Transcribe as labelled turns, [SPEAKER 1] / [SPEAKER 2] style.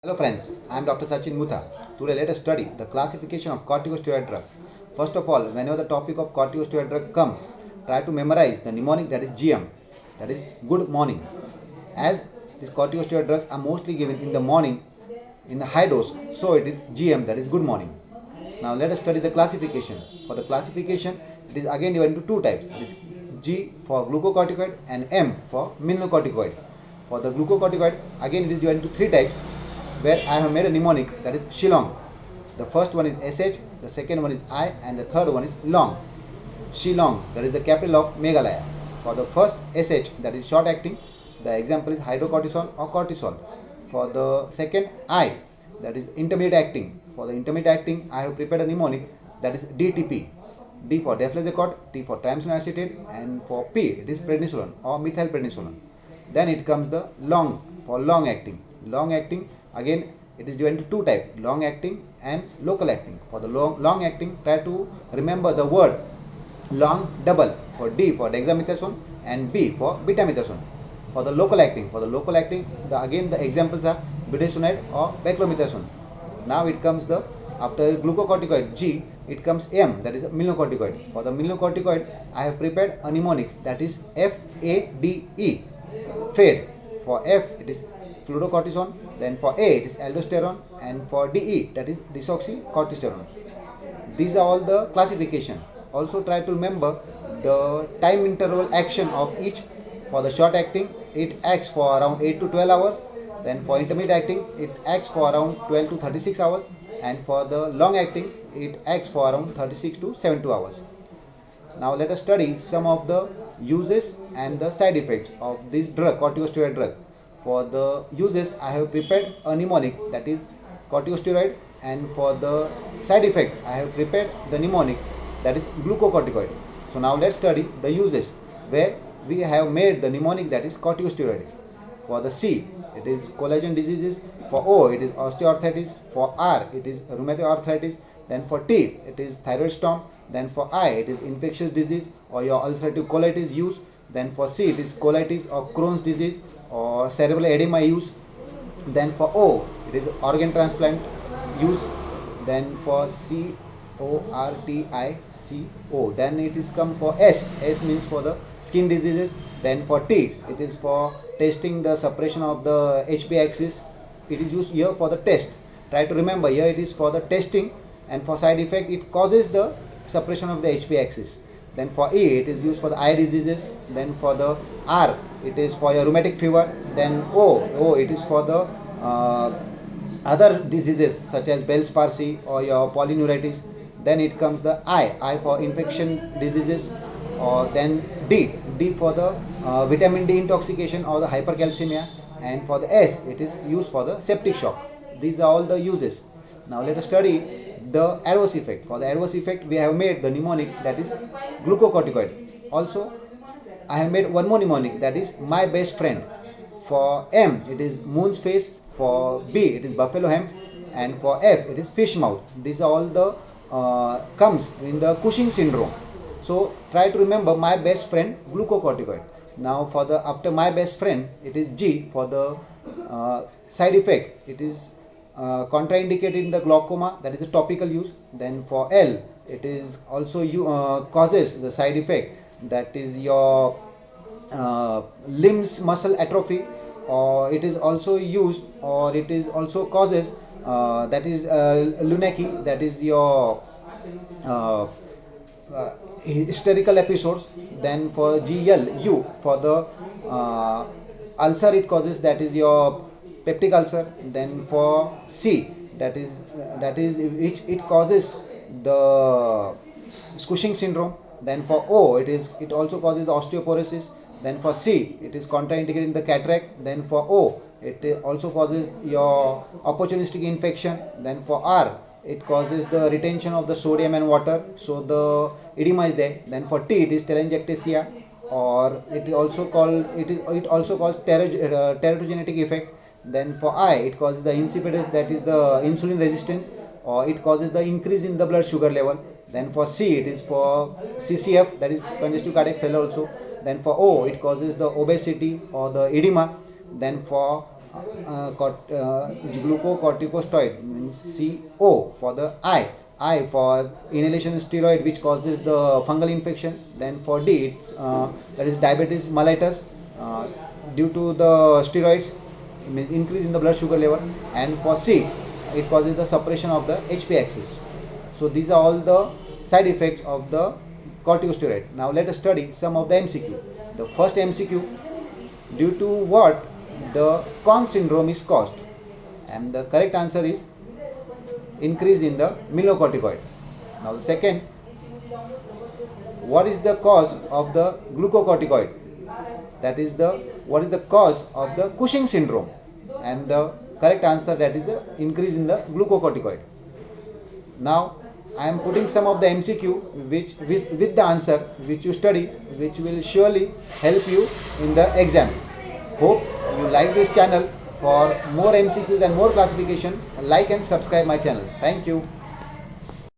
[SPEAKER 1] Hello friends, I am Dr. Sachin Mutha. Today let us study the classification of corticosteroid drug. First of all, whenever the topic of corticosteroid drug comes, try to memorize the mnemonic, that is GM, that is good morning. As these corticosteroid drugs are mostly given in the morning in the high dose, so it is GM, that is good morning. Now let us study the classification. For the classification, it is again divided into two types. It is G for glucocorticoid and M for mineralocorticoid. For the glucocorticoid, again it is divided into three types, where I have made a mnemonic, that is Shillong. The first one is SH, the second one is I, and the third one is Long. Shillong, that is the capital of Meghalaya. For the first SH, that is short acting, the example is hydrocortisone or cortisol. For the second I, that is intermediate acting. For the intermediate acting, I have prepared a mnemonic, that is DTP. D for deflazacort, T for triamcinolone acetate, and for P it is prednisolone or methylprednisolone. Then it comes the long for long acting. Long acting, again it is divided into two types, long acting and local acting. For the long acting, try to remember the word long double, for D for dexamethasone and B for betamethasone. For the local acting, again the examples are budesonide or beclomethasone. Now it comes the, after glucocorticoid G, it comes M, that is mineralocorticoid. For the mineralocorticoid, I have prepared a mnemonic, that is FADE, fade. For F it is fluorocortisone, then for A it is aldosterone, and for DE, that is desoxycortisterone. These are all the classification. Also try to remember the time interval action of each. For the short acting, it acts for around 8 to 12 hours. Then for intermediate acting, it acts for around 12 to 36 hours. And for the long acting, it acts for around 36 to 72 hours. Now let us study some of the uses and the side effects of this drug, corticosteroid drug. For the uses, I have prepared a mnemonic, that is corticosteroid, and for the side effect, I have prepared the mnemonic, that is glucocorticoid. So now let's study the uses, where we have made the mnemonic, that is corticosteroid. For the C, it is collagen diseases. For O, it is osteoarthritis. For R, it is rheumatoid arthritis. Then for T, it is thyroid storm. Then for I, it is infectious disease or your ulcerative colitis use. Then for C, it is colitis or Crohn's disease or cerebral edema use. Then for O, it is organ transplant use. Then for CORTICO, then it is come for S means for the skin diseases. Then for T, it is for testing the suppression of the HB axis. It is used here for the test. Try to remember, here it is for the testing, and for side effect it causes the suppression of the HB axis. Then for E, it is used for the eye diseases. Then for the R, it is for your rheumatic fever. Then O it is for the other diseases such as Bell's palsy or your polyneuritis. Then it comes the I for infection diseases. Or then D for the vitamin D intoxication or the hypercalcemia. And for the S, it is used for the septic shock. These are all the uses. Now let us study the adverse effect. For the adverse effect, we have made the mnemonic, that is glucocorticoid. Also, I have made one more mnemonic, that is my best friend. For M, it is moon's face. For B, it is buffalo hem. And for F, it is fish mouth. These are all the comes in the Cushing syndrome. So try to remember my best friend, glucocorticoid. Now for the after my best friend, it is G. For the side effect, it is contraindicated in the glaucoma, that is a topical use. Then for L, it is also causes the side effect, that is your limbs muscle atrophy, or it is also used, or it is also causes that is lunaki, that is your uh, hysterical episodes. Then for GLU, for the ulcer it causes, that is your peptic ulcer. Then for C, that is which it causes the Cushing syndrome. Then for O, it also causes the osteoporosis. Then for C, it is contraindicated in the cataract. Then for O, it also causes your opportunistic infection. Then for R, it causes the retention of the sodium and water, so the edema is there. Then for T, it is telangiectasia, or it also causes teratogenetic effect. Then for I, it causes the insipidus, that is the insulin resistance, or it causes the increase in the blood sugar level. Then for C, it is for CCF, that is congestive cardiac failure also. Then for O, it causes the obesity or the edema. Then for glucocorticosteroid means CO for the I for inhalation steroid which causes the fungal infection. Then for D it's that is diabetes mellitus due to the steroids means increase in the blood sugar level. And for C it causes the suppression of the HP axis. So these are all the side effects of the corticosteroid. Now let us study some of the MCQ. The first MCQ, due to what the Conn syndrome is caused? And the correct answer is increase in the melanocorticoid. Now the second, what is the cause of the glucocorticoid? That is what is the cause of the Cushing syndrome? And the correct answer, that is the increase in the glucocorticoid. Now I am putting some of the MCQ which with the answer which you study, which will surely help you in the exam. Hope you like this channel. For more MCQs and more classification, like and subscribe my channel. Thank you.